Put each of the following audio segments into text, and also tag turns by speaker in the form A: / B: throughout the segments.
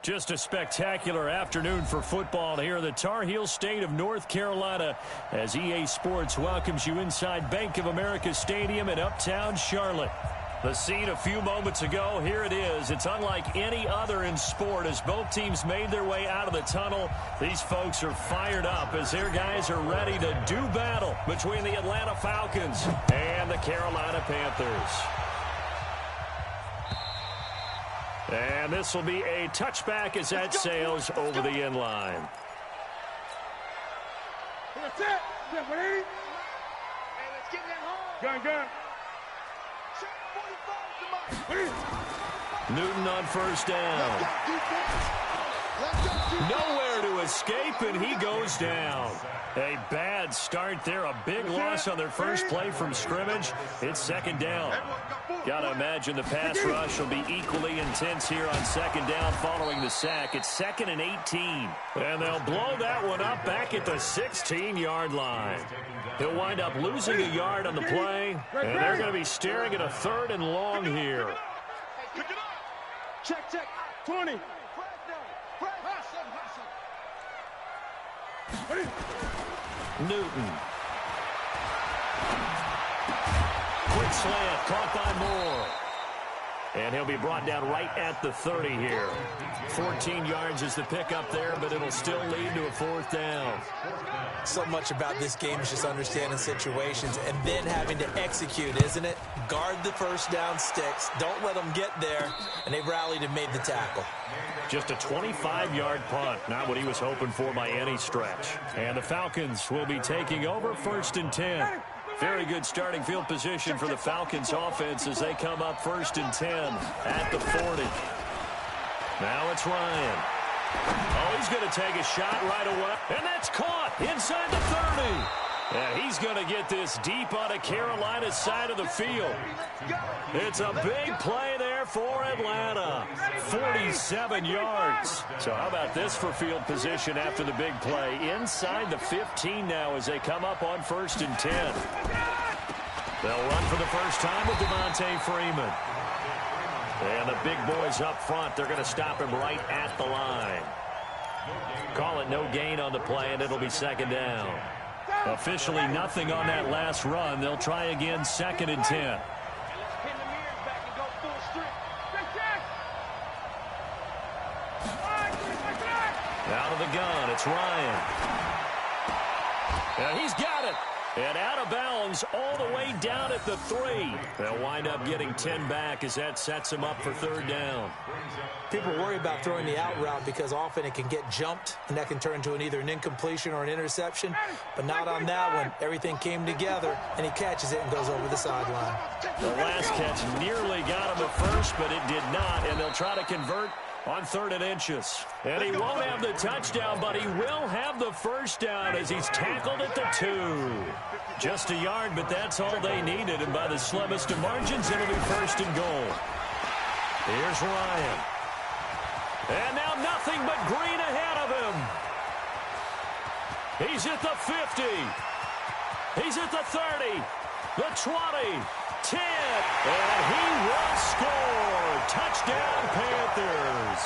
A: Just a spectacular afternoon for football here in the Tar Heel state of North Carolina as EA Sports welcomes you inside Bank of America Stadium in Uptown Charlotte. The scene a few moments ago, here it is. It's unlike any other in sport as both teams made their way out of the tunnel. These folks are fired up as their guys are ready to do battle between the Atlanta Falcons and the Carolina Panthers. And this will be a touchback as that sails over the end line.
B: That's it. Hey, let's get that home. Gun.
A: Newton on first down. Nowhere to escape, and he goes down. A bad start there. A big loss on their first play from scrimmage. It's second down. Got to imagine the pass rush will be equally intense here on second down following the sack. It's 2nd and 18. And they'll blow that one up back at the 16-yard line. He'll wind up losing a yard on the play, and they're going to be staring at a 3rd and long here.
B: Check. 20.
A: Newton. Quick slant, caught by Moore. And he'll be brought down right at the 30 here. 14 yards is the pickup there, but it'll still lead to a 4th down.
C: So much about this game is just understanding situations and then having to execute, isn't it? Guard the first down sticks. Don't let them get there. And they rallied and made the tackle.
A: Just a 25-yard punt. Not what he was hoping for by any stretch. And the Falcons will be taking over 1st and 10. Very good starting field position for the Falcons offense as they come up 1st and 10 at the 40. Now it's Ryan. Oh, he's going to take a shot right away. And that's caught inside the 30. And he's going to get this deep on the Carolina side of the field. It's a big play there for Atlanta. 47 yards. So how about this for field position after the big play? Inside the 15 now as they come up on 1st and 10. They'll run for the first time with Devontae Freeman. And the big boys up front, they're going to stop him right at the line. Call it no gain on the play, and it'll be 2nd down. Officially nothing on that last run. They'll try again 2nd and 10. Out of the gun, it's Ryan. And he's got it. And out of bounds all the way down at the 3. They'll wind up getting 10 back as that sets them up for 3rd down.
C: People worry about throwing the out route because often it can get jumped, and that can turn into either an incompletion or an interception. But not on that one. Everything came together, and he catches it and goes over the sideline.
A: The last catch nearly got him at first, but it did not, and they'll try to convert on 3rd and inches. And he won't have the touchdown, but he will have the first down as he's tackled at the 2. Just a yard, but that's all they needed. And by the slimmest of margins, it'll be 1st and goal. Here's Ryan. And now nothing but green ahead of him. He's at the 50. He's at the 30. The 20. 10. And he will score. Touchdown, Panthers.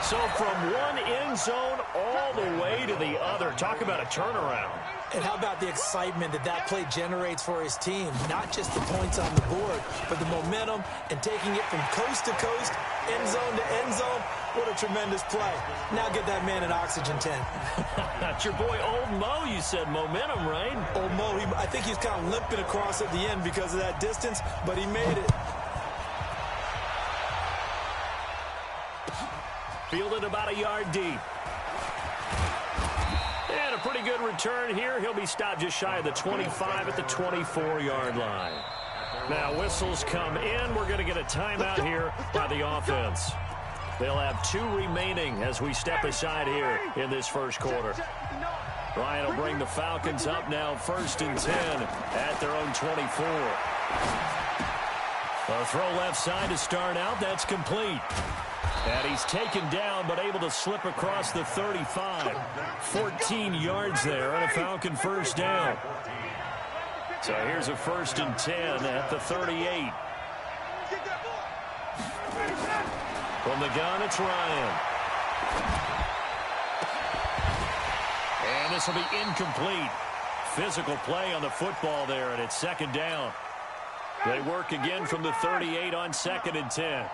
A: So from one end zone all the way to the other. Talk about a turnaround.
C: And how about the excitement that play generates for his team? Not just the points on the board, but the momentum and taking it from coast to coast, end zone to end zone. What a tremendous play. Now get that man an oxygen tent.
A: That's your boy Old Mo, you said. Momentum, right?
C: Old Mo, I think he's kind of limping across at the end because of that distance, but he made it.
A: Fielded about a yard deep. And a pretty good return here. He'll be stopped just shy of the 25 at the 24-yard line. Now whistles come in. We're going to get a timeout here by the offense. They'll have 2 remaining as we step aside here in this first quarter. Ryan will bring the Falcons up now 1st and 10 at their own 24. A throw left side to start out. That's complete. And he's taken down but able to slip across the 35. 14 yards there and a Falcon first down. So here's a 1st and 10 at the 38. From the gun, it's Ryan. And this will be incomplete. Physical play on the football there, and it's second down. They work again from the 38 on 2nd and 10.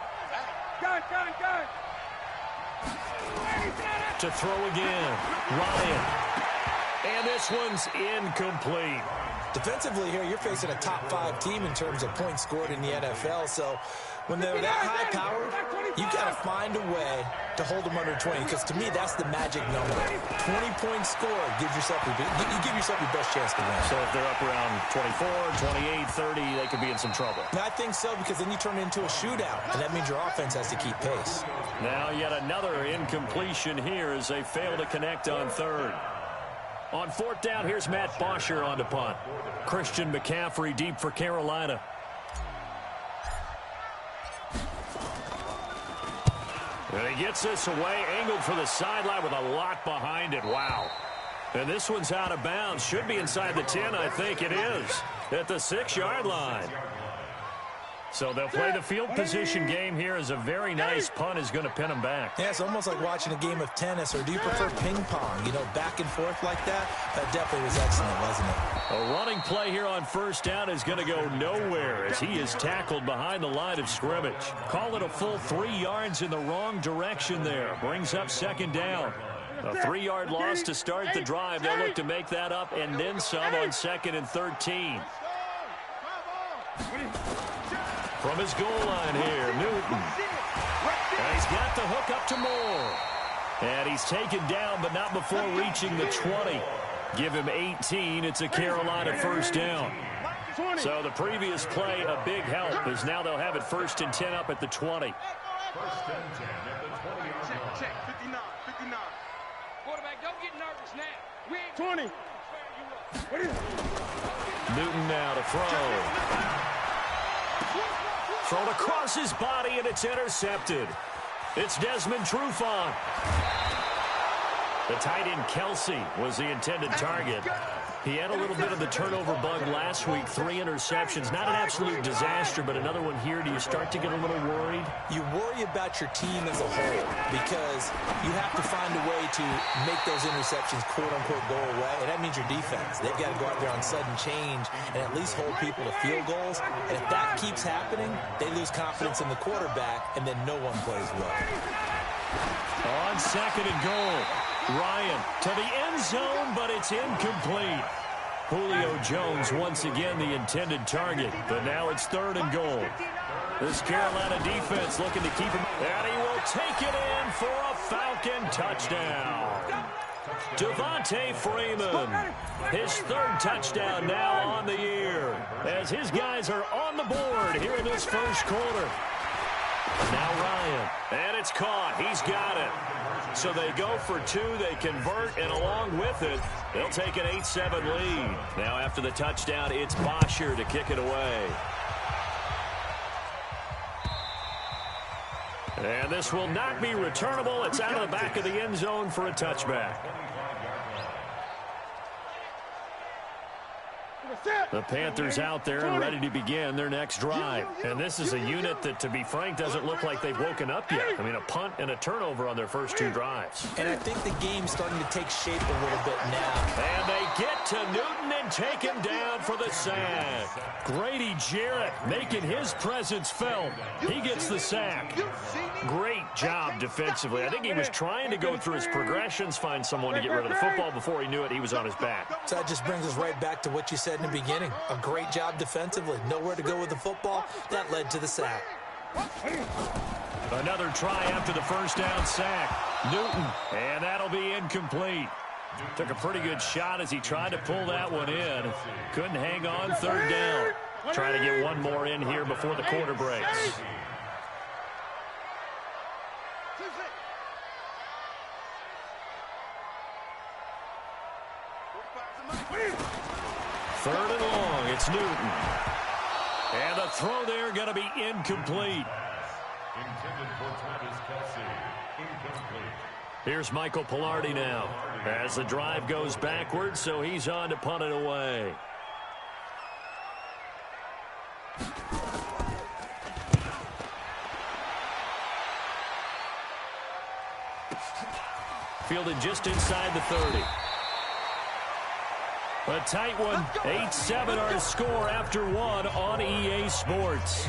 B: Gun.
A: To throw again, Ryan. And this one's incomplete.
C: Defensively here, you're facing a top 5 team in terms of points scored in the NFL. So when they're that high-powered, you got to find a way to hold them under 20. Because to me, that's the magic number. 20 points scored gives yourself you give yourself your best chance to win.
A: So if they're up around 24, 28, 30, they could be in some trouble.
C: I think so, because then you turn it into a shootout, and that means your offense has to keep pace.
A: Now yet another incompletion here as they fail to connect on 3rd. On 4th down, here's Matt Bosher on to punt. Christian McCaffrey deep for Carolina. And he gets this away, angled for the sideline with a lot behind it. Wow. And this one's out of bounds. Should be inside the 10, I think it is. At the 6-yard line. So they'll play the field position game here as a very nice punt is going to pin them back.
C: Yeah, it's almost like watching a game of tennis, or do you prefer ping pong? You know, back and forth like that? That definitely was excellent, wasn't it?
A: A running play here on 1st down is going to go nowhere as he is tackled behind the line of scrimmage. Call it a full 3 yards in the wrong direction there. Brings up 2nd down. A 3-yard loss to start the drive. They'll look to make that up and then some on 2nd and 13. From his goal line here, Newton. And he's got the hook up to Moore. And he's taken down, but not before reaching the 20. Give him 18. It's a Carolina 1st down. So the previous play, a big help, as now they'll have it 1st and 10 up at the 20.
B: 1st and 10 at the 20-yard line. Check, 59. Quarterback, don't get nervous now. We ain't 20. What is it?
A: Newton now to throw. Thrown across his body, and it's intercepted. It's Desmond Trufant. The tight end Kelsey was the intended target. He had a little bit of the turnover bug last week. 3 interceptions. Not an absolute disaster, but another one here. Do you start to get a little worried?
C: You worry about your team as a whole because you have to find a way to make those interceptions, quote-unquote, go away, and that means your defense. They've got to go out there on sudden change and at least hold people to field goals. And if that keeps happening, they lose confidence in the quarterback, and then no one plays well.
A: On 2nd and goal. Ryan to the end zone, but it's incomplete. Julio Jones once again the intended target, but now it's 3rd and goal. This Carolina defense looking to keep him, and he will take it in for a Falcon touchdown. Devontae Freeman, his 3rd touchdown now on the year, as his guys are on the board here in this 1st quarter. Now Ryan, and it's caught. He's got it. So they go for 2, they convert, and along with it, they'll take an 8-7 lead. Now after the touchdown, it's Bosher to kick it away. And this will not be returnable. It's out of the back of the end zone for a touchback. The Panthers out there and ready to begin their next drive. And this is a unit that, to be frank, doesn't look like they've woken up yet. I mean, a punt and a turnover on their first 2 drives.
C: And I think the game's starting to take shape a little bit now.
A: And they get to Newton and take him down for the sack. Grady Jarrett making his presence felt. He gets the sack. Great job defensively. I think he was trying to go through his progressions, find someone to get rid of the football. Before he knew it, he was on his back.
C: So that just brings us right back to what you said in the beginning. A great job defensively. Nowhere to go with the football. That led to the sack.
A: Another try after the 1st down sack. Newton, and that'll be incomplete. Took a pretty good shot as he tried to pull that one in. Couldn't hang on 3rd down. Trying to get one more in here before the quarter breaks. Third and long, it's Newton. And the throw there going to be incomplete.
D: Intended for Travis Kelsey. Incomplete.
A: Here's Michael Pilardi now as the drive goes backwards, so he's on to punt it away. fielded just inside the 30. A tight one. 8-7 our score after one on EA Sports.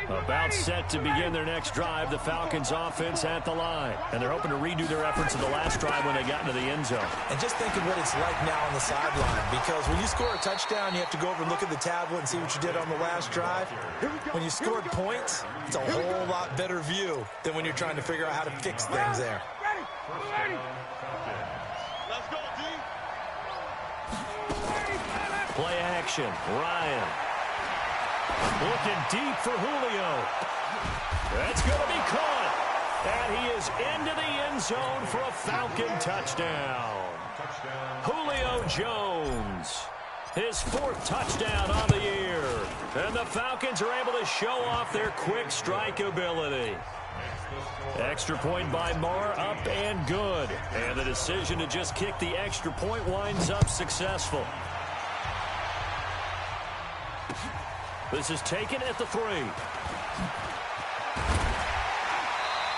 A: About set to begin their next drive, the Falcons offense at the line. And they're hoping to redo their efforts in the last drive when they got into the end zone.
C: And just think of what it's like now on the sideline, because when you score a touchdown, you have to go over and look at the tablet and see what you did on the last drive. When you scored points, it's a whole lot better view than when you're trying to figure out how to fix things there.
A: Play action. Ryan. Looking deep for Julio. That's going to be caught. And he is into the end zone for a Falcon touchdown. Julio Jones. His fourth touchdown on the year. And the Falcons are able to show off their quick strike ability. Extra point by Marr, up and good. And the decision to just kick the extra point winds up successful. This is taken at the 3.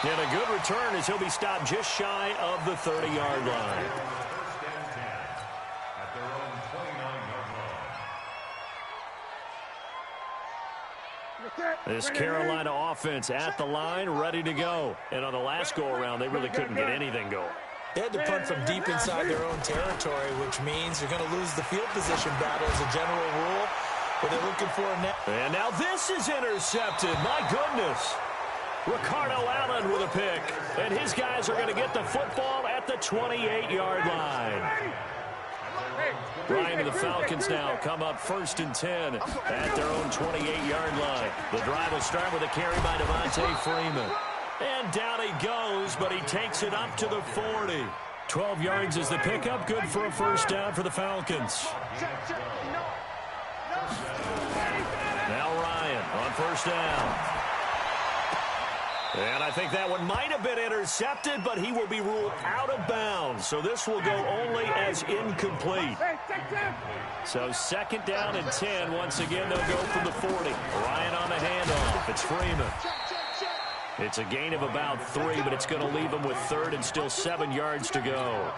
A: And a good return as he'll be stopped just shy of the 30-yard line. This Carolina offense at the line, ready to go. And on the last go-around, they really couldn't get anything going.
C: They had to punt from deep inside their own territory, which means you're going to lose the field position battle as a general rule. But they're looking for a net.
A: And now this is intercepted. My goodness. Ricardo Allen with a pick. And his guys are going to get the football at the 28-yard line. Ryan and the Falcons now come up 1st and 10 at their own 28-yard line. The drive will start with a carry by Devontae Freeman. And down he goes, but he takes it up to the 40. 12 yards is the pickup. Good for a first down for the Falcons. Now Ryan on first down. And I think that one might have been intercepted, but he will be ruled out of bounds. So this will go only as incomplete. So 2nd down and 10. Once again, they'll go from the 40. Ryan on the handoff. It's Freeman. It's a gain of about 3, but it's going to leave them with 3rd and still 7 yards to go.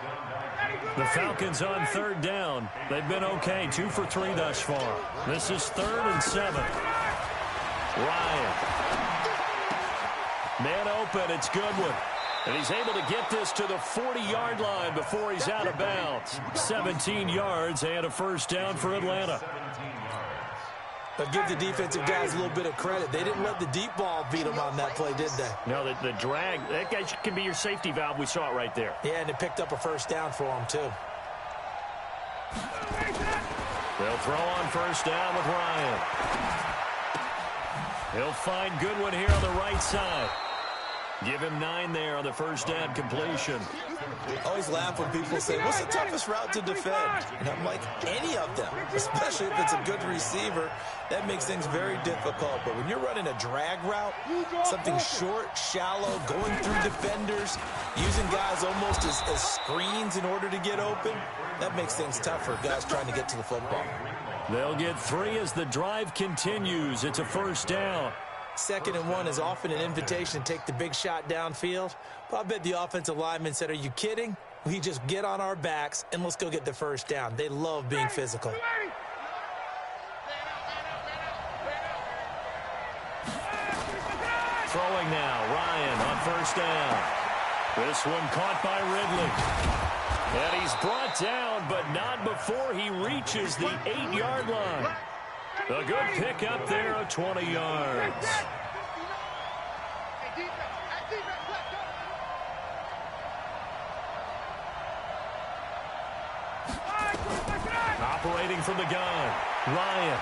A: The Falcons on 3rd down. They've been okay, 2 for 3 thus far. This is 3rd and 7. Ryan. Man open, it's Goodwin. And he's able to get this to the 40-yard line before he's out of bounds. 17 yards and a first down for Atlanta.
C: But give the defensive guys a little bit of credit. They didn't let the deep ball beat them on that play, did they?
A: No, the drag, that guy can be your safety valve. We saw it right there.
C: Yeah, and it picked up a first down for them, too.
A: They'll throw on first down with Ryan. He'll find Goodwin here on the right side. Give him 9 there on the first down completion.
C: I always laugh when people say, what's the toughest route to defend? And I'm like, any of them, especially if it's a good receiver. That makes things very difficult. But when you're running a drag route, something short, shallow, going through defenders, using guys almost as screens in order to get open, that makes things tough for guys trying to get to the football.
A: They'll get 3 as the drive continues. It's a first down.
C: 2nd and 1 is often an invitation to take the big shot downfield. But I bet the offensive lineman said, are you kidding? We just get on our backs and let's go get the first down. They love being physical.
A: Throwing now, Ryan on first down. This one caught by Ridley. And he's brought down, but not before he reaches the 8-yard line. A good pickup there of 20 yards. Operating from the gun, Ryan.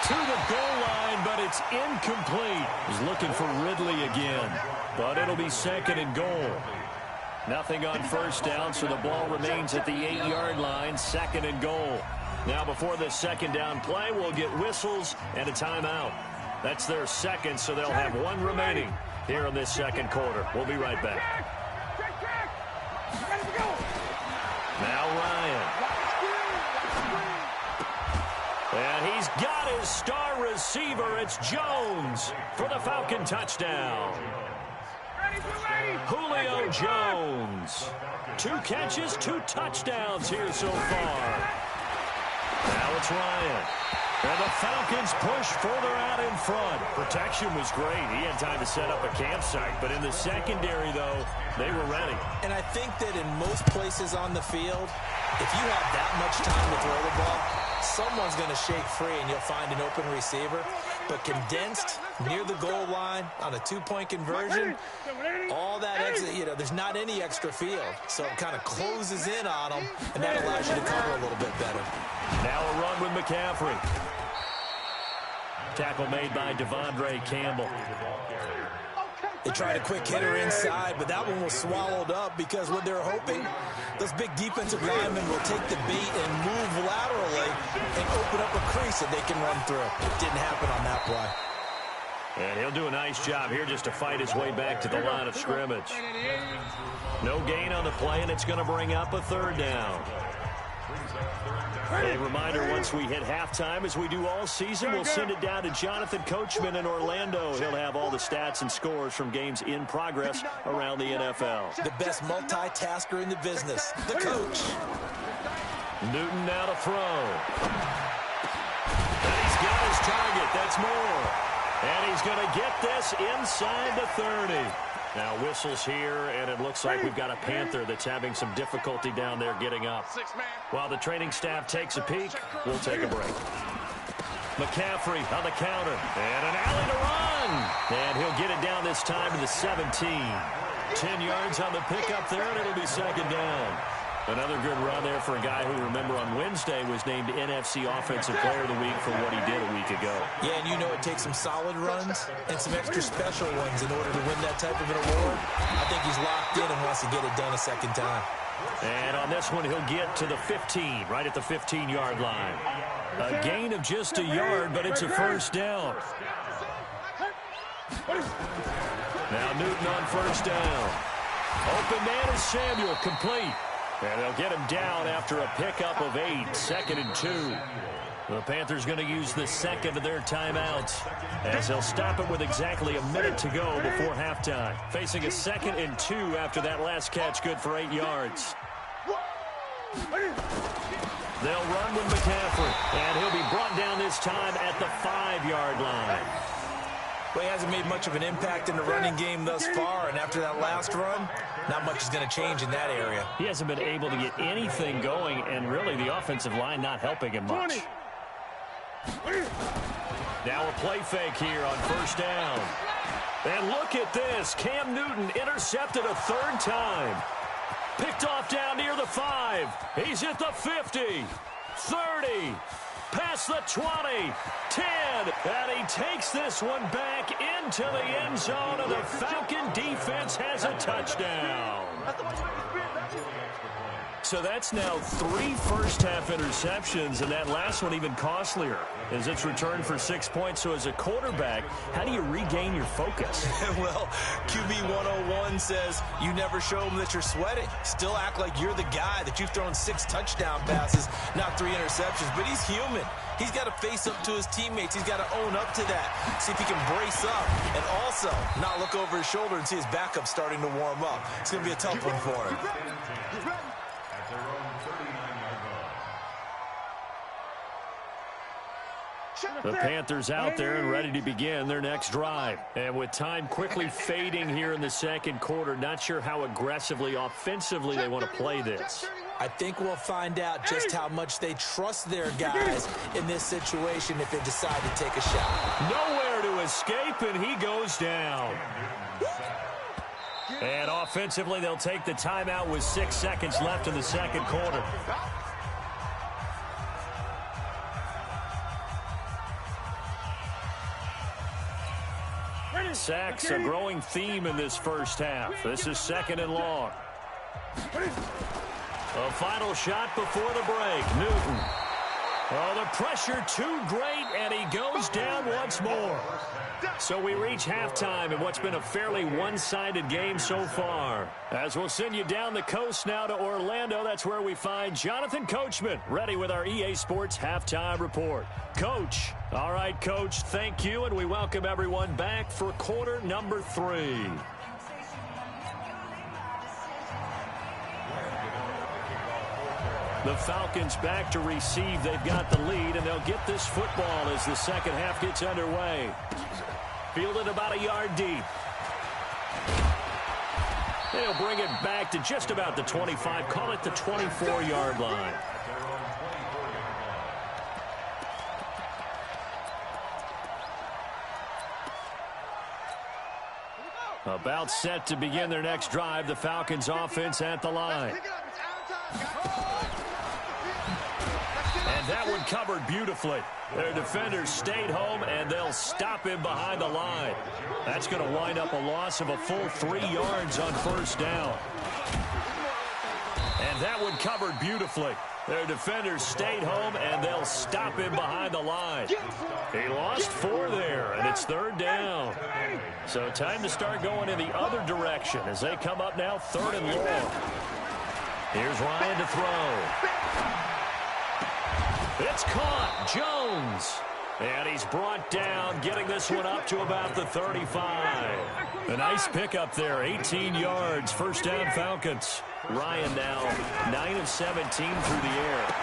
A: To the goal line, but it's incomplete. He's looking for Ridley again, but it'll be 2nd and goal. Nothing on first down, so the ball remains at the 8-yard line, 2nd and goal. Now, before this 2nd down play, we'll get whistles and a timeout. That's their 2nd, so they'll have 1 remaining here in this 2nd quarter. We'll be right back. And he's got his star receiver. It's Jones for the Falcon touchdown. Julio Jones. 2 catches, 2 touchdowns here so far. Now it's Ryan. And the Falcons push further out in front. Protection was great. He had time to set up a campsite. But in the secondary, though, they were ready.
C: And I think that in most places on the field, if you have that much time to throw the ball, someone's going to shake free and you'll find an open receiver. But condensed near the goal line on a 2-point conversion, all that exit, there's not any extra field. So it kind of closes in on them, and that allows you to cover a little bit better.
A: Now a run with McCaffrey. Tackle made by Devondre Campbell.
C: They tried a quick hitter inside, but that one was swallowed up because what they're hoping, those big defensive linemen will take the bait and move laterally and open up a crease that they can run through. It didn't happen on that play.
A: And he'll do a nice job here just to fight his way back to the line of scrimmage. No gain on the play, and it's going to bring up a 3rd down. A reminder, once we hit halftime, as we do all season, we'll send it down to Jonathan Coachman in Orlando. He'll have all the stats and scores from games in progress around the NFL.
C: The best multitasker in the business, the coach.
A: Newton now to throw. And he's got his target. That's more. And he's going to get this inside the 30. Now whistles here, and it looks like we've got a Panther that's having some difficulty down there getting up. While the training staff takes a peek, we'll take a break. McCaffrey on the counter, and an alley to run. And he'll get it down this time to the 17. 10 yards on the pickup there, and it'll be 2nd down. Another good run there for a guy who, remember, on Wednesday was named NFC Offensive Player of the Week for what he did a week ago.
C: Yeah, and it takes some solid runs and some extra special ones in order to win that type of an award. I think he's locked in and wants to get it done a 2nd time.
A: And on this one, he'll get to the 15, right at the 15-yard line. A gain of just a yard, but it's a 1st down. Now Newton on 1st down. Open man is Samuel, complete. And they'll get him down after a pickup of 8, 2nd and 2. The Panthers going to use the 2nd of their timeouts as they'll stop it with exactly a minute to go before halftime. Facing a 2nd and 2 after that last catch, good for 8 yards. They'll run with McCaffrey, and he'll be brought down this time at the 5-yard line.
C: Well, he hasn't made much of an impact in the running game thus far, and after that last run, not much is going to change in that area.
A: He hasn't been able to get anything going, and really the offensive line not helping him much. Now a play fake here on 1st down. And look at this. Cam Newton intercepted a 3rd time. Picked off down near the 5. He's at the 50, 30. Past the 20, 10, and he takes this one back into the end zone, and the Falcon defense has a touchdown. So that's now 3 first-half interceptions, and that last one even costlier as it's returned for 6 points. So as a quarterback, how do you regain your focus?
C: Well, QB 101 says you never show them that you're sweating. Still act like you're the guy, that you've thrown 6 touchdown passes, not 3 interceptions. But he's human. He's got to face up to his teammates. He's got to own up to that. See if he can brace up and also not look over his shoulder and see his backup starting to warm up. It's going to be a tough one for him.
A: The Panthers out there and ready to begin their next drive. And with time quickly fading here in the 2nd quarter, not sure how aggressively, offensively they want to play this.
C: I think we'll find out just how much they trust their guys in this situation if they decide to take a shot.
A: Nowhere to escape, and he goes down. And offensively, they'll take the timeout with 6 seconds left in the 2nd quarter. Sacks, a growing theme in this first half. This is 2nd and long. A final shot before the break. Newton. Oh, the pressure too great, and he goes down once more. So we reach halftime in what's been a fairly one-sided game so far. As we'll send you down the coast now to Orlando, that's where we find Jonathan Coachman, ready with our EA Sports Halftime Report. Coach. All right, Coach, thank you, and we welcome everyone back for quarter number 3. The Falcons back to receive. They've got the lead, and they'll get this football as the second half gets underway. Fielded about a yard deep. They'll bring it back to just about the 25. Call it the 24-yard line. About set to begin their next drive. The Falcons offense at the line. And that one covered beautifully. Their defenders stayed home, and they'll stop him behind the line. That's going to wind up a loss of a full 3 yards on first down. And that one covered beautifully. Their defenders stayed home, and they'll stop him behind the line. He lost 4 there, and it's third down. So time to start going in the other direction as they come up now 3rd and long. Here's Ryan to throw. It's caught. Jones. And he's brought down, getting this one up to about the 35. A nice pickup there, 18 yards, first down Falcons. Ryan now 9 of 17 through the air.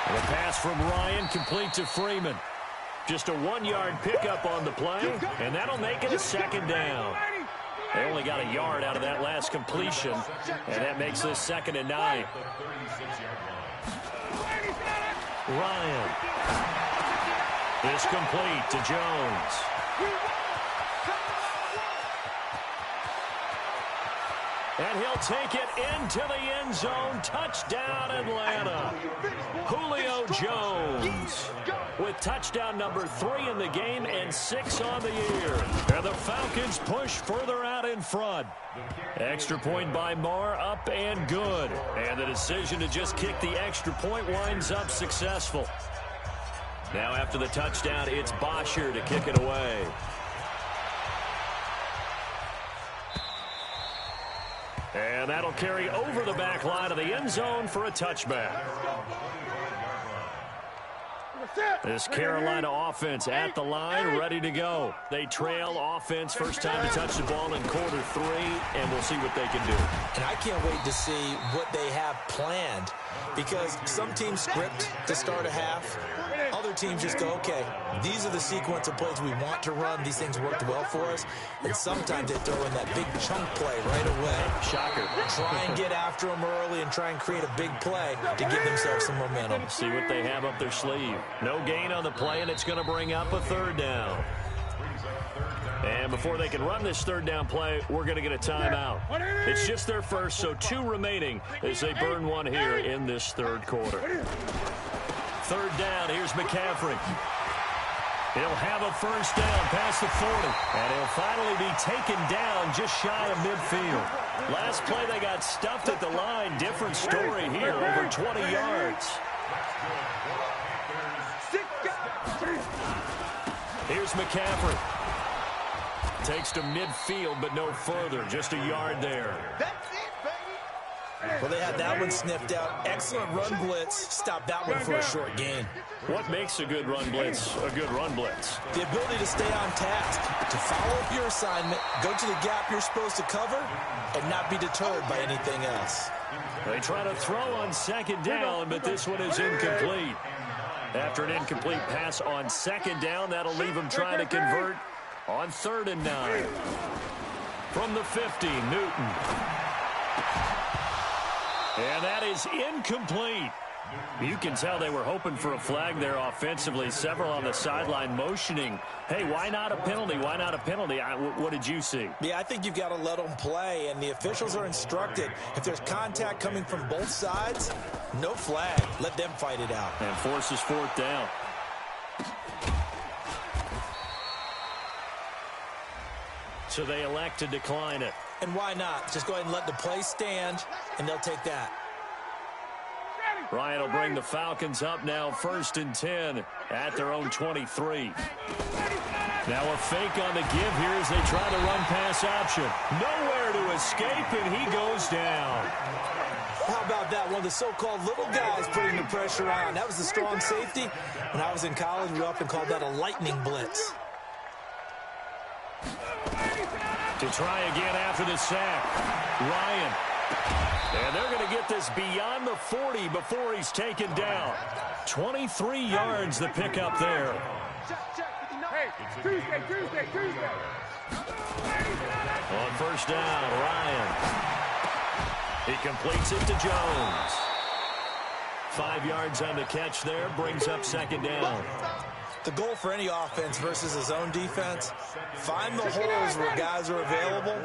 A: And a pass from Ryan complete to Freeman. Just a 1-yard pickup on the play, and that'll make it a second down. They only got a yard out of that last completion, and that makes this 2nd and 9. Ryan. This complete to Jones. And he'll take it into the end zone. Touchdown, Atlanta. Julio Jones with touchdown number 3 in the game and 6 on the year. And the Falcons push further out in front. Extra point by Marr, up and good. And the decision to just kick the extra point winds up successful. Now after the touchdown, it's Bosher to kick it away. And that'll carry over the back line of the end zone for a touchback. This Carolina offense at the line, ready to go. They trail offense, first time to touch the ball in quarter 3, and we'll see what they can do.
C: And I can't wait to see what they have planned, because some teams script to start a half. Other teams just go, okay, these are the sequence of plays we want to run. These things worked well for us. And sometimes they throw in that big chunk play right away.
A: Shocker.
C: Try and get after them early and try and create a big play to give themselves some momentum.
A: See what they have up their sleeve. No gain on the play, and it's going to bring up a 3rd down. And before they can run this 3rd down play, we're going to get a timeout. It's just their first, so 2 remaining as they burn one here in this 3rd quarter. 3rd down, here's McCaffrey. He'll have a first down past the 40, and he'll finally be taken down just shy of midfield. Last play they got stuffed at the line. Different story here, over 20 yards. Here's McCaffrey. Takes to midfield, but no further. Just a yard there.
C: Well, they had that one sniffed out. Excellent run blitz. Stopped that one for a short gain.
A: What makes a good run blitz a good run blitz?
C: The ability to stay on task, to follow up your assignment, go to the gap you're supposed to cover, and not be deterred by anything else.
A: They try to throw on 2nd down, but this one is incomplete. After an incomplete pass on 2nd down, that'll leave them trying to convert on 3rd and 9. From the 50, Newton. And that is incomplete. You can tell they were hoping for a flag there offensively. Several on the sideline motioning. Hey, why not a penalty? Why not a penalty? What did you see?
C: Yeah, I think you've got to let them play, and the officials are instructed. If there's contact coming from both sides, no flag. Let them fight it out.
A: And forces 4th down. So they elect to decline it.
C: And why not? Just go ahead and let the play stand, and they'll take that.
A: Ryan will bring the Falcons up now 1st and 10 at their own 23. Now a fake on the give here as they try the run-pass option. Nowhere to escape, and he goes down.
C: How about that? One of the so-called little guys putting the pressure on. That was the strong safety. When I was in college, we often called that a lightning blitz.
A: To try again after the sack. Ryan. And they're going to get this beyond the 40 before he's taken down. 23 yards the pickup there.
B: Hey, Tuesday.
A: On 1st down, Ryan. He completes it to Jones. 5 yards on the catch there, brings up 2nd down.
C: The goal for any offense versus his own defense, find the holes where guys are available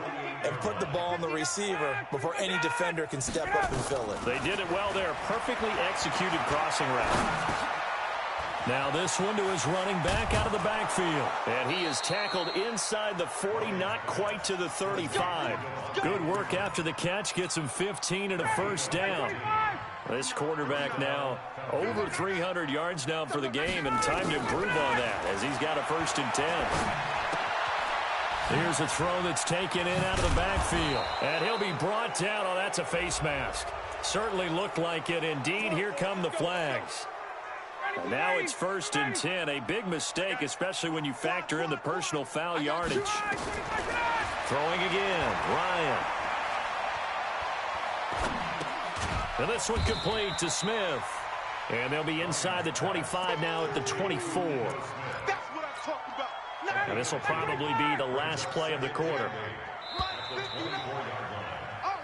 C: and put the ball on the receiver before any defender can step up and fill it.
A: They did it well there. Perfectly executed crossing route. Now this one to his running back out of the backfield. And he is tackled inside the 40, not quite to the 35. Good work after the catch. Gets him 15 and a 1st down. This quarterback now over 300 yards now for the game, and time to improve on that as he's got a 1st and 10. Here's a throw that's taken in out of the backfield. And he'll be brought down. Oh, that's a face mask. Certainly looked like it. Indeed, here come the flags. And now it's 1st and 10. A big mistake, especially when you factor in the personal foul yardage. Throwing again, Ryan. And this one complete to Smith. And they'll be inside the 25 now at the 24.
B: That's what I'm talking about.
A: And this will probably be the last play of the quarter.
B: Oh,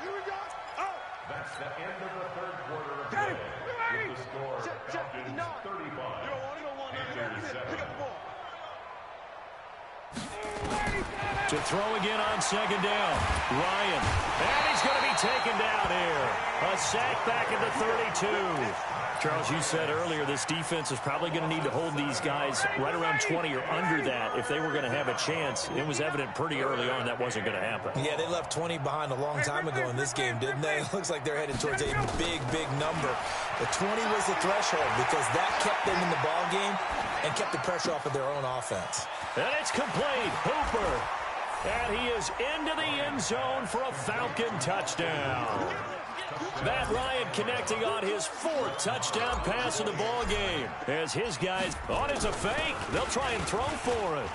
B: here we go. Oh.
D: That's the end of the 3rd quarter of play. With the score, Falcons 35.
B: You don't want
D: Panthers 7.
B: Pick up the ball.
A: To throw again on 2nd down. Ryan. And he's going to be taken down here. A sack back at the 32. Charles, you said earlier this defense is probably going to need to hold these guys right around 20 or under that if they were going to have a chance. It was evident pretty early on that wasn't going to happen.
C: Yeah, they left 20 behind a long time ago in this game, didn't they? It looks like they're headed towards a big number. The 20 was the threshold because that kept them in the ball game and kept the pressure off of their own offense.
A: And it's complete. Hooper. And he is into the end zone for a Falcon touchdown. Matt Ryan connecting on his 4th touchdown pass of the ball game. As his guys, it's a fake. They'll try and throw for it.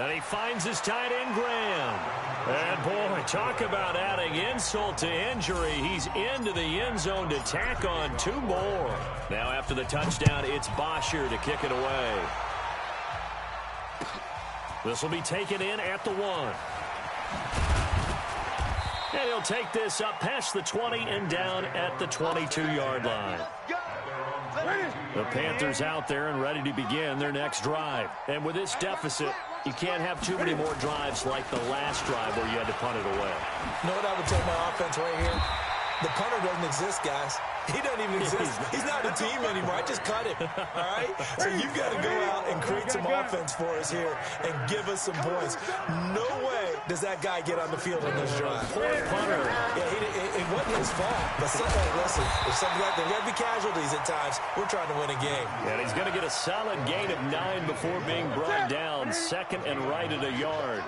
A: And he finds his tight end, Graham. And, boy, talk about adding insult to injury. He's into the end zone to tack on 2 more. Now after the touchdown, it's Bosher to kick it away. This will be taken in at the 1. And he'll take this up past the 20 and down at the 22-yard line. The Panthers out there and ready to begin their next drive. And with this deficit, you can't have too many more drives like the last drive where you had to punt it away.
C: You know what I would tell my offense right here? The punter doesn't exist, guys. He doesn't even exist. He's not a team anymore. I just cut him. All right? So you've got to go out and create some offense for us here and give us some points. No way does that guy get on the field on this drive.
A: Poor punter.
C: Yeah, it wasn't his fault. But listen, if something like there got to be casualties at times. We're trying to win a game.
A: And he's going to get a solid gain of 9 before being brought down. 2nd and right at a yard.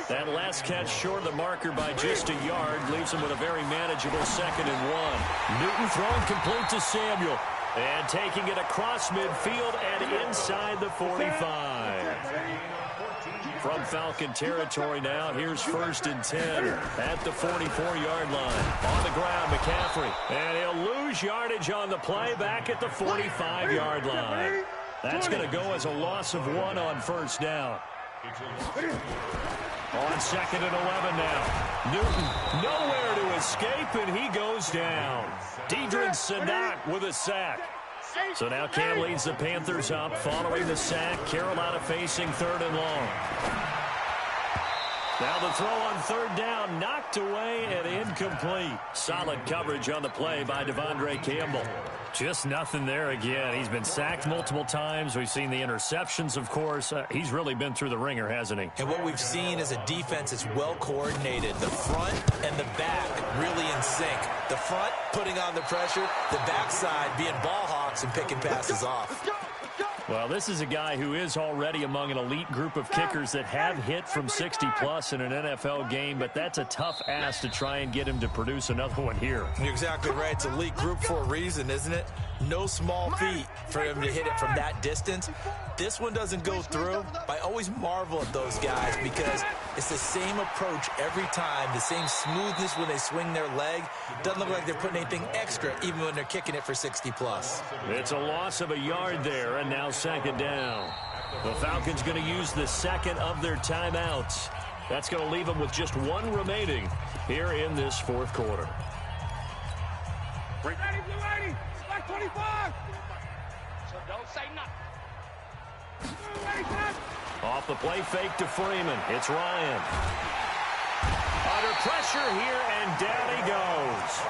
A: That last catch short of the marker by just a yard leaves him with a very manageable 2nd and 1. Newton throwing complete to Samuel. And taking it across midfield and inside the 45. From Falcon territory now, here's 1st and 10 at the 44-yard line. On the ground, McCaffrey. And he'll lose yardage on the play back at the 45-yard line. That's going to go as a loss of 1 on 1st down. On 2nd and 11 now. Newton nowhere to escape, and he goes down. Deidre Sanat with a sack. So now Cam leads the Panthers up following the sack. Carolina facing 3rd and long. Now the throw on third down, knocked away and incomplete. Solid coverage on the play by Devondre Campbell. Just nothing there again. He's been sacked multiple times. We've seen the interceptions, of course. He's really been through the ringer, hasn't he?
C: And what we've seen is a defense that's well coordinated. The front and the back really in sync. The front putting on the pressure, the backside being ball hawks and picking passes off.
A: Well, this is a guy who is already among an elite group of kickers that have hit from 60-plus in an NFL game, but that's a tough ask to try and get him to produce another one here.
C: You're exactly right. It's elite group for a reason, isn't it? No small feat for him to hit it from that distance. This one doesn't go through. I always marvel at those guys because it's the same approach every time, the same smoothness when they swing their leg. Doesn't look like they're putting anything extra even when they're kicking it for 60-plus.
A: It's a loss of a yard there, and now second down. The Falcons going to use the second of their timeouts. That's going to leave them with just one remaining here in this fourth quarter.
B: Ready, blue 80, back 25. So don't say nothing.
A: Off the play fake to Freeman. It's Ryan. Under pressure here, and down he goes.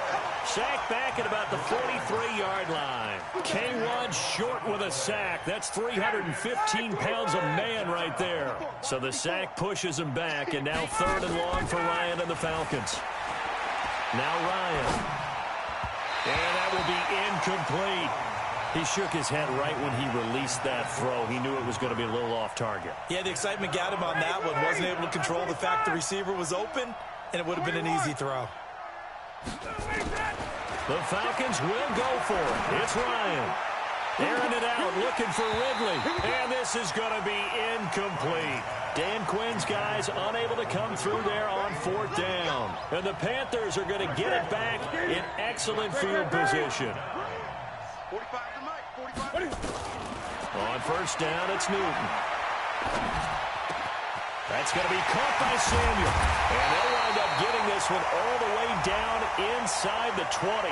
A: Sacked back at about the 43-yard line. K1 short with a sack. That's 315 pounds of man right there. So the sack pushes him back, and now third and long for Ryan and the Falcons. Now Ryan. And that will be incomplete. He shook his head right when he released that throw. He knew it was going to be a little off target.
C: Yeah, the excitement got him on that one. Wasn't able to control the fact the receiver was open, and it would have been an easy throw.
A: The Falcons will go for it. It's Ryan. Airing it out, looking for Ridley. And this is going to be incomplete. Dan Quinn's guys unable to come through there on fourth down. And the Panthers are going to get it back in excellent field position.
B: 45 to Mike, 45.
A: On first down, it's Newton. That's going to be caught by Samuel. And they'll wind up getting this one all the way down inside the 20.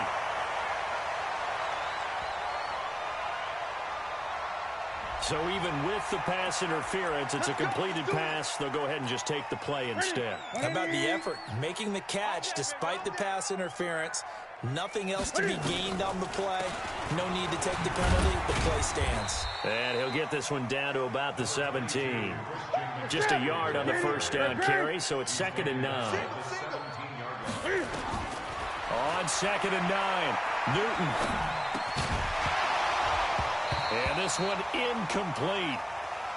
A: So even with the pass interference, it's a completed pass. They'll go ahead and just take the play instead.
C: How about the effort? Making the catch despite the pass interference. Nothing else to be gained on the play. No need to take the penalty. The play stands.
A: And he'll get this one down to about the 17. Just a yard on the first down carry, so it's 2nd and 9. On 2nd and 9, Newton. And this one incomplete.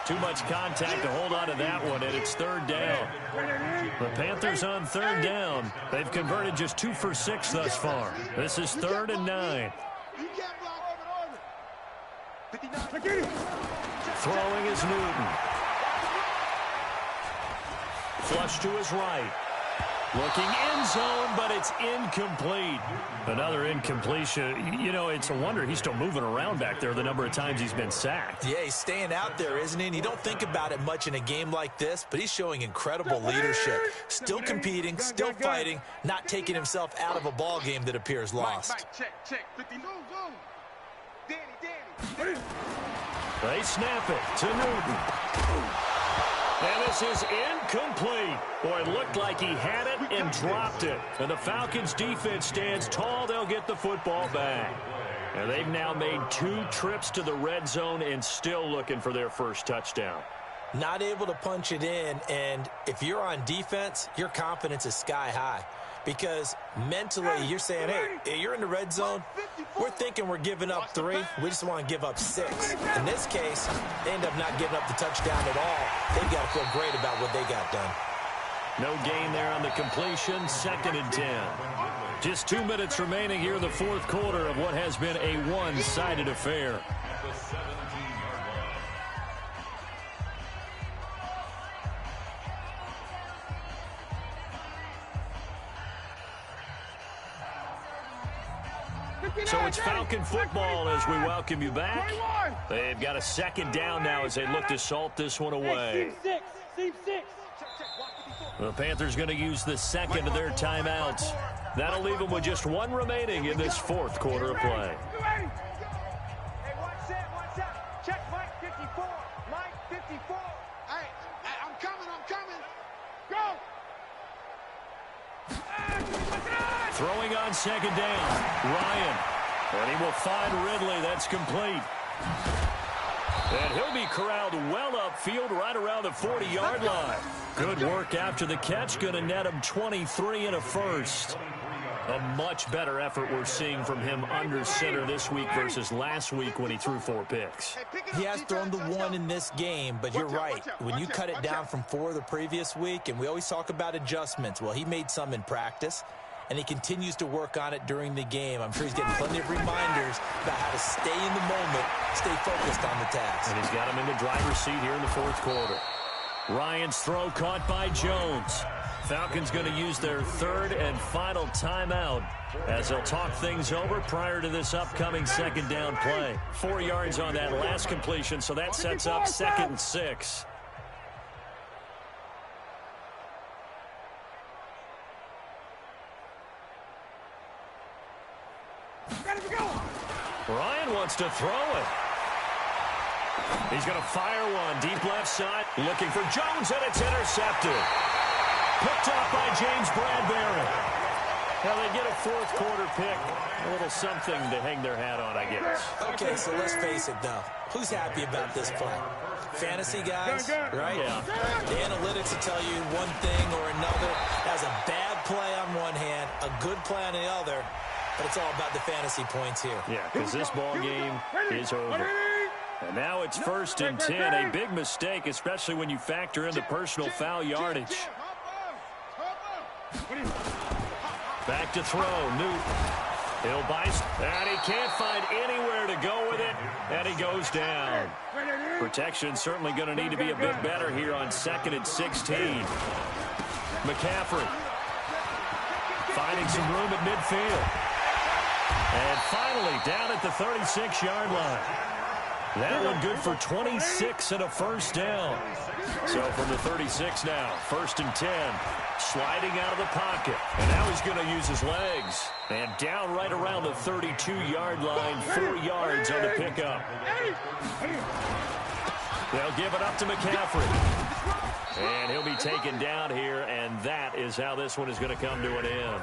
A: Too much contact to hold on to that one, and it's third down. The Panthers on third down. They've converted just 2 for 6 thus far. This is 3rd and 9. Throwing is Newton. Flush to his right. Looking end zone, but it's incomplete. Another incompletion. You know, it's a wonder he's still moving around back there the number of times he's been sacked.
C: Yeah, he's staying out there, isn't he? And you don't think about it much in a game like this, but he's showing incredible leadership. Still competing, still fighting, not taking himself out of a ball game that appears lost.
B: Mike, check. 50, Danny.
A: They snap it to Newton. And this is incomplete. Boy, it looked like he had it and dropped it. And the Falcons' defense stands tall. They'll get the football back. And they've now made 2 trips to the red zone and still looking for their first touchdown.
C: Not able to punch it in, and if you're on defense, your confidence is sky high. Because mentally, you're saying, hey, you're in the red zone. We're thinking we're giving up 3. We just want to give up 6. In this case, they end up not giving up the touchdown at all. They've got to feel great about what they got done.
A: No gain there on the completion. 2nd and 10. Just 2 minutes remaining here in the fourth quarter of what has been a one-sided affair. So it's Falcon football as we welcome you back. They've got a 2nd down now as they look to salt this one away. The Panthers going to use the 2nd of their timeouts. That'll leave them with just 1 remaining in this fourth quarter of play.
B: Hey, watch that. Check Mike 54. Mike 54. Hey, I'm coming. Go.
A: Throwing on second down, Ryan. And he will find Ridley. That's complete. And he'll be corralled well upfield right around the 40-yard line. Good work after the catch. Going to net him 23 and a first. A much better effort we're seeing from him under center this week versus last week when he threw 4 picks.
C: He has thrown the 1 in this game, but you're right. When you cut it down from 4 the previous week, and we always talk about adjustments, well, he made some in practice, and he continues to work on it during the game. I'm sure he's getting plenty of reminders about how to stay in the moment, stay focused on the task.
A: And he's got him in the driver's seat here in the 4th quarter. Ryan's throw caught by Jones. Falcons going to use their 3rd and final timeout as they'll talk things over prior to this upcoming second down play. 4 yards on that last completion, so that sets up 2nd and 6. Ryan wants to throw it. He's going to fire one deep left side, looking for Jones, and it's intercepted. Picked off by James Bradbury. Now they get a 4th quarter pick. A little something to hang their hat on, I guess.
C: Okay, so let's face it, though. Who's happy about this play? Fantasy guys, right?
A: Yeah.
C: The analytics will tell you one thing or another. That's a bad play on one hand, a good play on the other, but it's all about the fantasy points here.
A: Yeah, because this ball game is over. And now it's 1st and 10. A big mistake, especially when you factor in the personal foul yardage. Back to throw. Newt. He'll bice. And he can't find anywhere to go with it. And he goes down. Protection certainly going to need to be a bit better here on 2nd and 16. McCaffrey. Finding some room at midfield. And finally down at the 36-yard line. That one good for 26 and a first down. So from the 36 now, 1st and 10. Sliding out of the pocket. And now he's going to use his legs. And down right around the 32-yard line, 4 yards on the pickup. They'll give it up to McCaffrey. And he'll be taken down here, and that is how this one is going to come to an end.